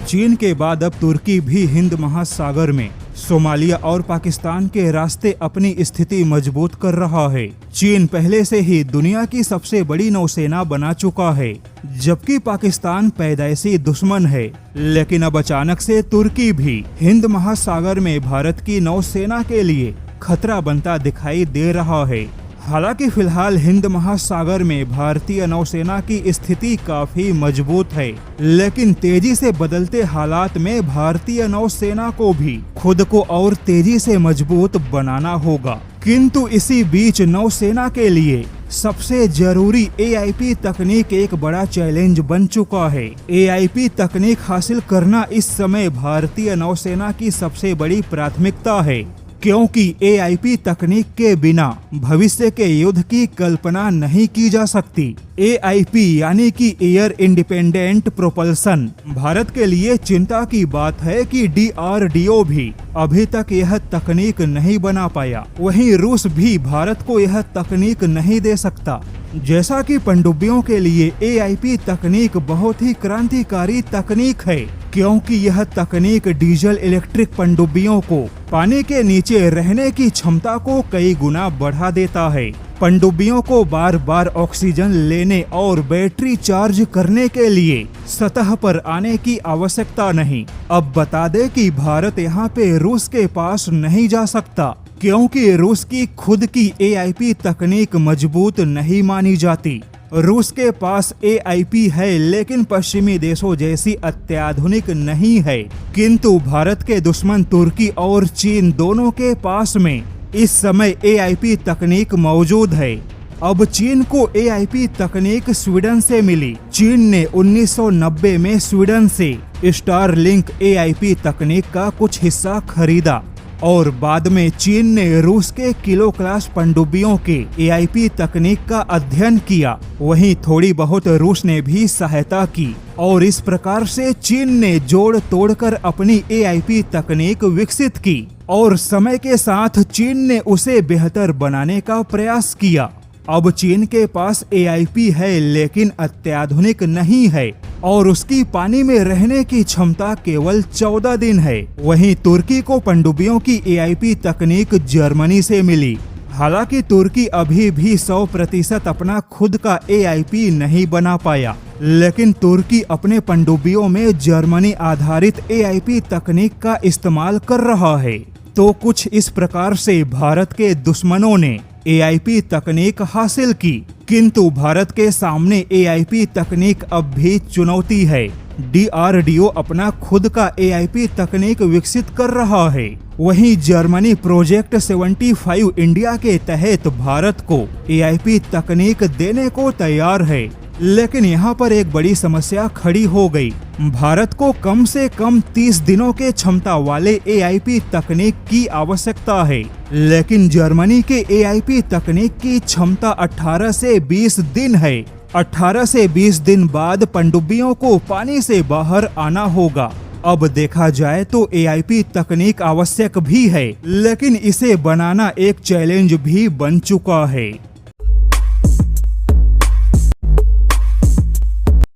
चीन के बाद अब तुर्की भी हिंद महासागर में सोमालिया और पाकिस्तान के रास्ते अपनी स्थिति मजबूत कर रहा है। चीन पहले से ही दुनिया की सबसे बड़ी नौसेना बना चुका है, जबकि पाकिस्तान पैदाइशी दुश्मन है। लेकिन अब अचानक से तुर्की भी हिंद महासागर में भारत की नौसेना के लिए खतरा बनता दिखाई दे रहा है। हालांकि फिलहाल हिंद महासागर में भारतीय नौसेना की स्थिति काफी मजबूत है, लेकिन तेजी से बदलते हालात में भारतीय नौसेना को भी खुद को और तेजी से मजबूत बनाना होगा। किंतु इसी बीच नौसेना के लिए सबसे जरूरी AIP तकनीक एक बड़ा चैलेंज बन चुका है। AIP तकनीक हासिल करना इस समय भारतीय नौसेना की सबसे बड़ी प्राथमिकता है, क्योंकि AIP तकनीक के बिना भविष्य के युद्ध की कल्पना नहीं की जा सकती। AIP यानी कि एयर इंडिपेंडेंट प्रोपल्सन। भारत के लिए चिंता की बात है कि DRDO भी अभी तक यह तकनीक नहीं बना पाया। वहीं रूस भी भारत को यह तकनीक नहीं दे सकता। जैसा कि पनडुब्बियों के लिए AIP तकनीक बहुत ही क्रांतिकारी तकनीक है, क्योंकि यह तकनीक डीजल इलेक्ट्रिक पनडुब्बियों को पानी के नीचे रहने की क्षमता को कई गुना बढ़ा देता है। पनडुब्बियों को बार बार ऑक्सीजन लेने और बैटरी चार्ज करने के लिए सतह पर आने की आवश्यकता नहीं। अब बता दें कि भारत यहाँ पे रूस के पास नहीं जा सकता, क्योंकि रूस की खुद की AIP तकनीक मजबूत नहीं मानी जाती। रूस के पास AIP है, लेकिन पश्चिमी देशों जैसी अत्याधुनिक नहीं है। किंतु भारत के दुश्मन तुर्की और चीन दोनों के पास में इस समय AIP तकनीक मौजूद है। अब चीन को AIP तकनीक स्वीडन से मिली। चीन ने 1990 में स्वीडन से स्टारलिंक AIP तकनीक का कुछ हिस्सा खरीदा और बाद में चीन ने रूस के किलो क्लास पनडुब्बियों के AIP तकनीक का अध्ययन किया। वहीं थोड़ी बहुत रूस ने भी सहायता की और इस प्रकार से चीन ने जोड़ तोड़कर अपनी AIP तकनीक विकसित की और समय के साथ चीन ने उसे बेहतर बनाने का प्रयास किया। अब चीन के पास AIP है, लेकिन अत्याधुनिक नहीं है और उसकी पानी में रहने की क्षमता केवल 14 दिन है। वहीं तुर्की को पनडुब्बियों की AIP तकनीक जर्मनी से मिली। हालांकि तुर्की अभी भी 100% अपना खुद का AIP नहीं बना पाया, लेकिन तुर्की अपने पनडुब्बियों में जर्मनी आधारित AIP तकनीक का इस्तेमाल कर रहा है। तो कुछ इस प्रकार से भारत के दुश्मनों ने AIP तकनीक हासिल की, किंतु भारत के सामने AIP तकनीक अब भी चुनौती है। DRDO अपना खुद का AIP तकनीक विकसित कर रहा है। वहीं जर्मनी प्रोजेक्ट 75 इंडिया के तहत भारत को AIP तकनीक देने को तैयार है। लेकिन यहाँ पर एक बड़ी समस्या खड़ी हो गई। भारत को कम से कम 30 दिनों के क्षमता वाले AIP तकनीक की आवश्यकता है, लेकिन जर्मनी के AIP तकनीक की क्षमता 18 से 20 दिन है। 18 से 20 दिन बाद पनडुब्बियों को पानी से बाहर आना होगा। अब देखा जाए तो AIP तकनीक आवश्यक भी है, लेकिन इसे बनाना एक चैलेंज भी बन चुका है।